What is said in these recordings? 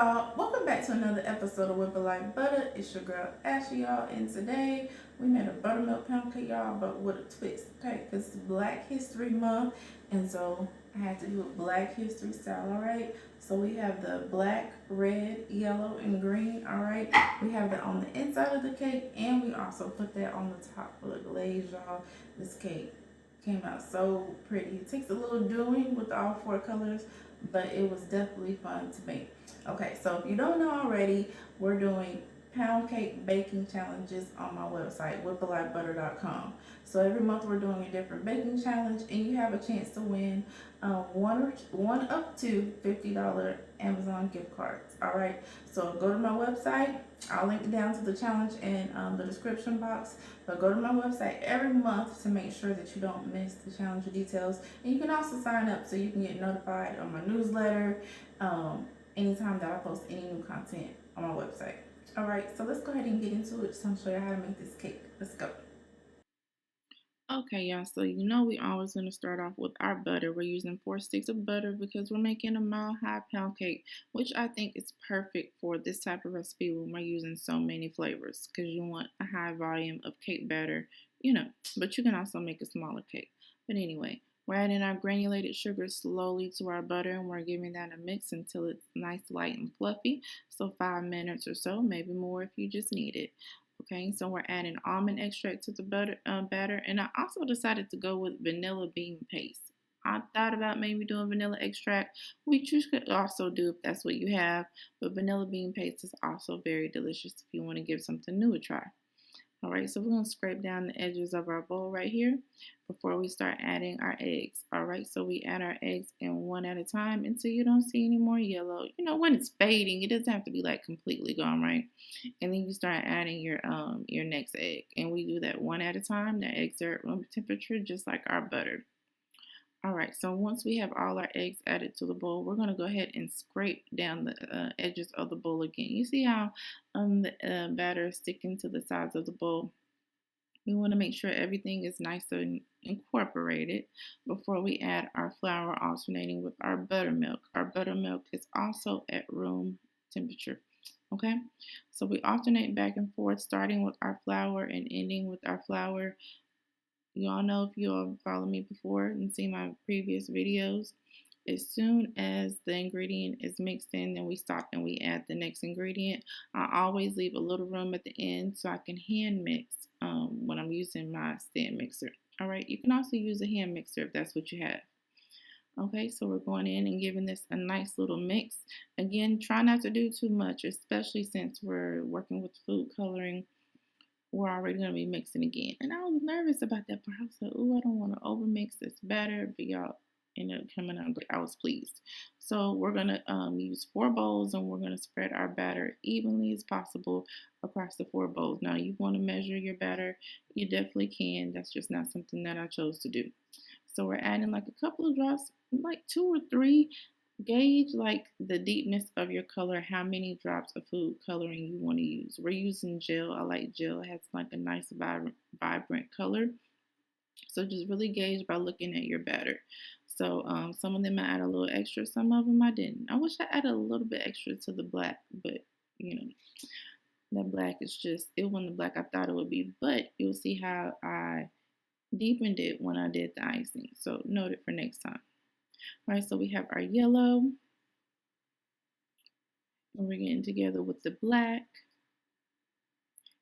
y'all, welcome back to another episode of Whip It Like Butter. It's your girl Ashley, y'all, and today we made a buttermilk pound cake, y'all, but with a twist, okay? Because it's Black History Month, and so I had to do it Black History style, alright? So we have the black, red, yellow, and green, alright? We have that on the inside of the cake, and we also put that on the top for the glaze, y'all. This cake came out so pretty. It takes a little doing with all four colors, but it was definitely fun to make. Okay, so if you don't know already, we're doing pound cake baking challenges on my website, whipalikebutter.com. So every month we're doing a different baking challenge, and you have a chance to win one up to $50 Amazon gift cards. All right, so go to my website. I'll link down to the challenge in the description box. But go to my website every month to make sure that you don't miss the challenge details. And you can also sign up so you can get notified on my newsletter anytime that I post any new content on my website. All right, so let's go ahead and get into it. So I'm show you how to make this cake. Let's go. Okay, y'all, so we always going to start off with our butter. We're using 4 sticks of butter because we're making a mile high pound cake, which I think is perfect for this type of recipe when we're using so many flavors because you want a high volume of cake batter, but you can also make a smaller cake. But anyway, we're adding our granulated sugar slowly to our butter, and we're giving that a mix until it's nice, light, and fluffy. So 5 minutes or so, maybe more if you just need it. Okay, so we're adding almond extract to the batter, and I also decided to go with vanilla bean paste. I thought about maybe doing vanilla extract, which you could also do if that's what you have, but vanilla bean paste is also very delicious if you want to give something new a try. All right, so we're going to scrape down the edges of our bowl right here before we start adding our eggs. All right, so we add our eggs in one at a time until you don't see any more yellow. When it's fading, it doesn't have to be like completely gone, right? And then you start adding your next egg. And we do that one at a time. The eggs are at room temperature, just like our butter. All right, so once we have all our eggs added to the bowl, we're going to go ahead and scrape down the edges of the bowl again. You see how the batter is sticking to the sides of the bowl? We want to make sure everything is nice and incorporated before we add our flour, alternating with our buttermilk. Our buttermilk is also at room temperature. Okay, so we alternate back and forth, starting with our flour and ending with our flour. You all know, if you all followed me before and seen my previous videos, as soon as the ingredient is mixed in, then we stop and we add the next ingredient. I always leave a little room at the end so I can hand mix when I'm using my stand mixer. All right, you can also use a hand mixer if that's what you have. Okay, so we're going in and giving this a nice little mix. Again, try not to do too much, especially since we're working with food coloring. We're already going to be mixing again. And I was nervous about that part. I was like, oh, I don't want to overmix this batter, but y'all ended up coming out great. I was pleased. So we're going to use 4 bowls, and we're going to spread our batter evenly as possible across the 4 bowls. Now, you want to measure your batter, you definitely can. That's just not something that I chose to do. So we're adding like a couple of drops, like 2 or 3. Gauge like the deepness of your color, how many drops of food coloring you want to use. We're using gel. I like gel. It has like a nice vibrant color. So just really gauge by looking at your batter. So some of them I add a little extra, some of them I didn't. I wish I added a little bit extra to the black, but that black is just, it wasn't the black I thought it would be. But you'll see how I deepened it when I did the icing. So note it for next time. All right, so we have our yellow, and we're getting together with the black.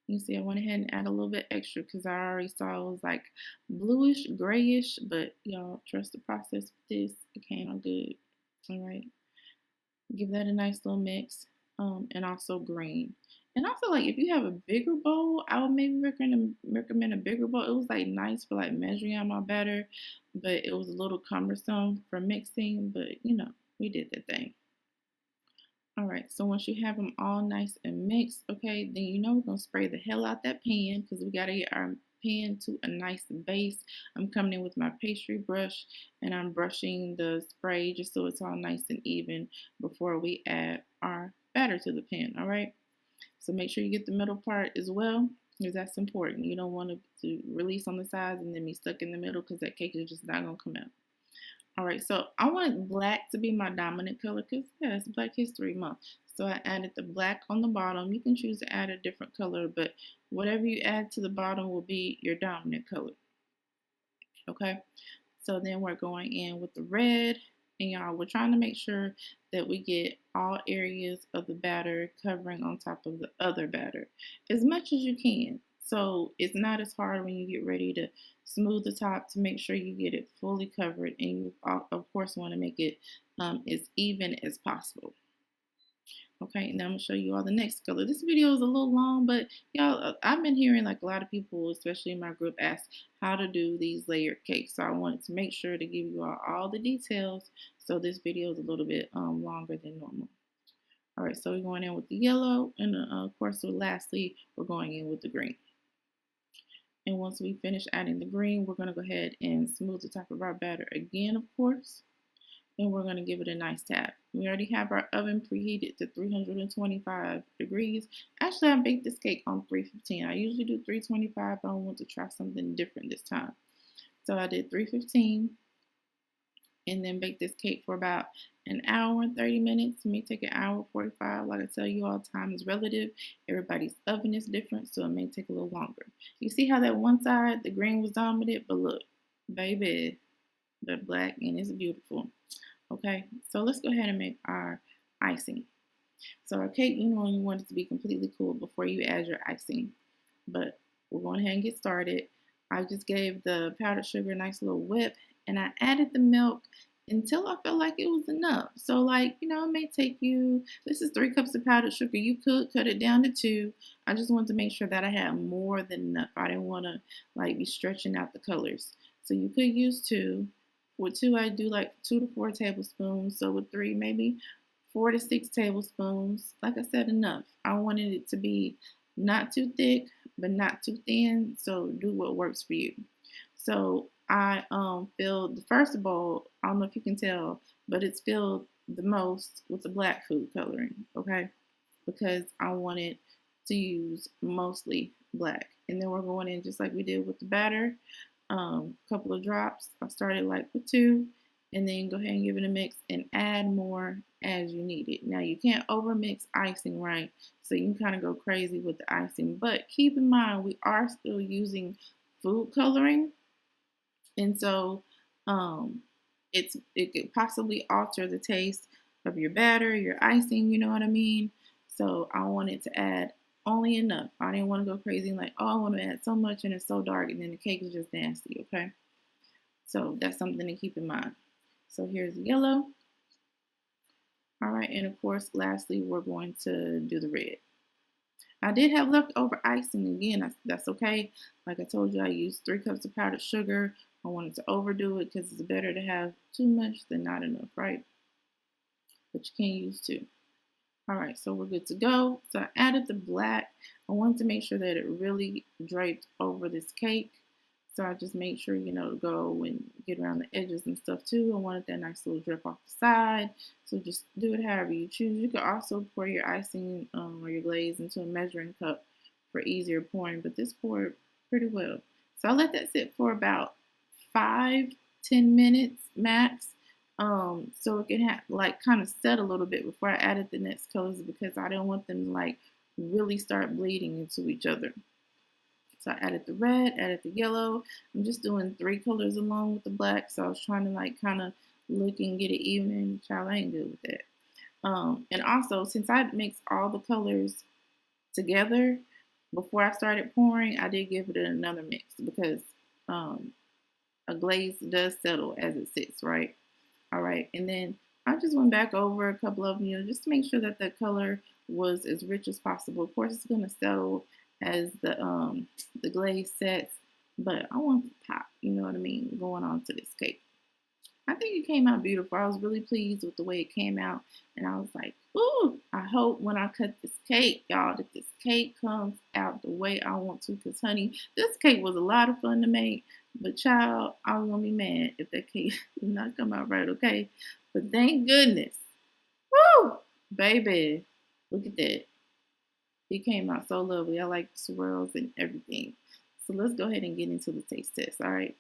You see, I went ahead and add a little bit extra because I already saw it was like bluish, grayish, but y'all trust the process with this. It came out good. All right, give that a nice little mix, and also green. And also, like, if you have a bigger bowl, I would maybe recommend a bigger bowl. It was like nice for like measuring out my batter, but it was a little cumbersome for mixing. But we did the thing. All right, so once you have them all nice and mixed, okay, then we're gonna spray the hell out that pan because we gotta get our pan to a nice base. I'm coming in with my pastry brush and I'm brushing the spray just so it's all nice and even before we add our batter to the pan. All right. So make sure you get the middle part as well, because that's important. You don't want to release on the sides and then be stuck in the middle because that cake is just not going to come out. All right, so I want black to be my dominant color because, yeah, it's Black History Month. So I added the black on the bottom. You can choose to add a different color, but whatever you add to the bottom will be your dominant color. Okay, so then we're going in with the red. And y'all, we're trying to make sure that we get all areas of the batter covering on top of the other batter as much as you can. So it's not as hard when you get ready to smooth the top to make sure you get it fully covered. And you, of course, want to make it as even as possible. Okay, now I'm gonna show you all the next color. This video is a little long, but y'all, I've been hearing like a lot of people, especially in my group, ask how to do these layered cakes. So I wanted to make sure to give you all the details. So this video is a little bit longer than normal. All right, so we're going in with the yellow, and of course, so lastly, we're going in with the green. And once we finish adding the green, we're gonna go ahead and smooth the top of our batter again, of course. And we're going to give it a nice tap. We already have our oven preheated to 325 degrees. Actually, I baked this cake on 315. I usually do 325, but I want to try something different this time. So I did 315 and then bake this cake for about an hour and 30 minutes. It may take an hour 45. Like I tell you all, time is relative. Everybody's oven is different, so it may take a little longer. You see how that one side, the green was dominant, but look, baby, the black, and it's beautiful. Okay, so let's go ahead and make our icing. So our cake, you want it to be completely cool before you add your icing. But we're going ahead and get started. I just gave the powdered sugar a nice little whip, and I added the milk until I felt like it was enough. So like, it may take you, this is 3 cups of powdered sugar. You could cut it down to 2. I just wanted to make sure that I had more than enough. I didn't want to like be stretching out the colors. So you could use 2. With 2, I do like 2 to 4 tablespoons. So with 3, maybe 4 to 6 tablespoons. Like I said, enough. I wanted it to be not too thick, but not too thin. So do what works for you. So I filled the first bowl. I don't know if you can tell, but it's filled the most with the black food coloring. Okay, because I wanted to use mostly black. And then we're going in just like we did with the batter. Couple of drops. I started like with 2, and then go ahead and give it a mix and add more as you need it. Now you can't over mix icing, right? So you can kind of go crazy with the icing, but keep in mind we are still using food coloring, and so it could possibly alter the taste of your batter, your icing. You know what I mean? So I wanted to add only enough. I didn't want to go crazy and like, oh, I want to add so much and it's so dark and then the cake is just nasty, okay? So that's something to keep in mind. So here's the yellow. All right, and of course, lastly, we're going to do the red. I did have leftover icing again. That's okay. Like I told you, I used 3 cups of powdered sugar. I wanted to overdo it because it's better to have too much than not enough, right? But you can use 2. All right, so we're good to go. So I added the black. I wanted to make sure that it really draped over this cake. So I just made sure, to go and get around the edges and stuff too. I wanted that nice little drip off the side. So just do it however you choose. You could also pour your icing or your glaze into a measuring cup for easier pouring, but this poured pretty well. So I let that sit for about 5-10 minutes max. So it can kind of set a little bit before I added the next colors because I didn't want them to like really start bleeding into each other. So I added the red, added the yellow. I'm just doing 3 colors along with the black. So I was trying to like kind of look and get it even. Child, I ain't good with that. And also since I mixed all the colors together before I started pouring, I did give it another mix because a glaze does settle as it sits, right? All right, and then I just went back over a couple of them, just to make sure that the color was as rich as possible. Of course, it's going to settle as the glaze sets, but I want the pop, you know what I mean, going on to this cake. I think it came out beautiful. I was really pleased with the way it came out, and I was like, ooh, I hope when I cut this cake, y'all, that this cake comes out the way I want to, because, honey, this cake was a lot of fun to make. But child, I was gonna be mad if that cake did not come out right, okay? But thank goodness. Woo! Baby, look at that. It came out so lovely. I like the swirls and everything. So let's go ahead and get into the taste test, all right?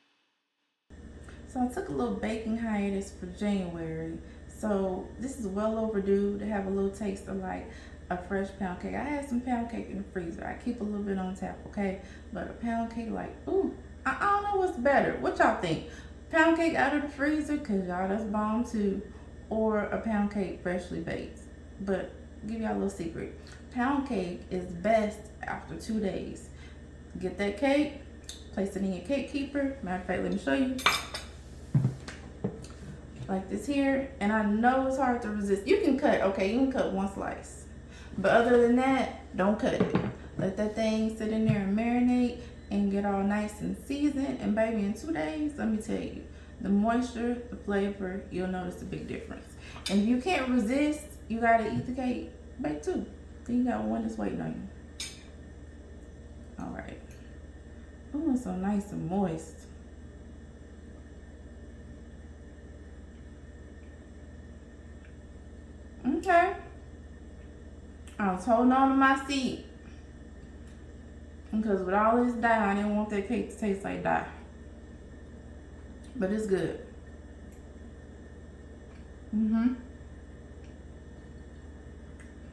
So So I took a little baking hiatus for January. So this is well overdue to have a little taste of like a fresh pound cake. I had some pound cake in the freezer. I keep a little bit on tap, okay? But a pound cake, like, ooh, I don't know what's better. What y'all think? Pound cake out of the freezer, cause y'all that's bomb too, or a pound cake freshly baked. But give y'all a little secret. Pound cake is best after 2 days. Get that cake, place it in your cake keeper. Matter of fact, let me show you. Like this here, and I know it's hard to resist. You can cut, okay, you can cut one slice. But other than that, don't cut it. Let that thing sit in there and marinate and get all nice and seasoned. And baby, in 2 days, let me tell you, the moisture, the flavor, you'll notice a big difference. And if you can't resist, you gotta eat the cake, bake too. Then you got one that's waiting on you. All right. Oh, it's so nice and moist. Okay. I was holding on to my seat because with all this dye, I didn't want that cake to taste like dye. But it's good.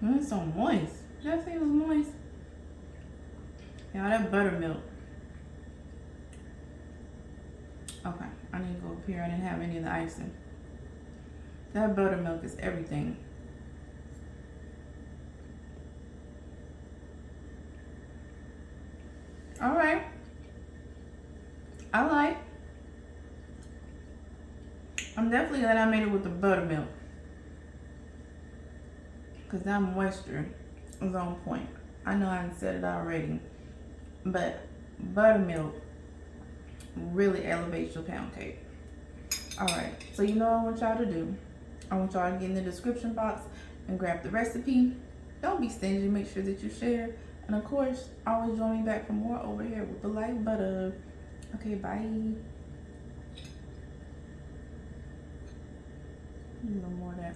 It's so moist. Did I say it was moist? Yeah, that buttermilk. Okay, I need to go up here. I didn't have any of the icing. That buttermilk is everything. All right. I'm definitely glad I made it with the buttermilk, because that moisture is on point. I know I said it already, but buttermilk really elevates your pound cake. All right, so you know what I want y'all to do. I want y'all to get in the description box and grab the recipe. Don't be stingy, make sure that you share. And of course, always join me back for more over here with the light butter. Okay, bye. A little more of that.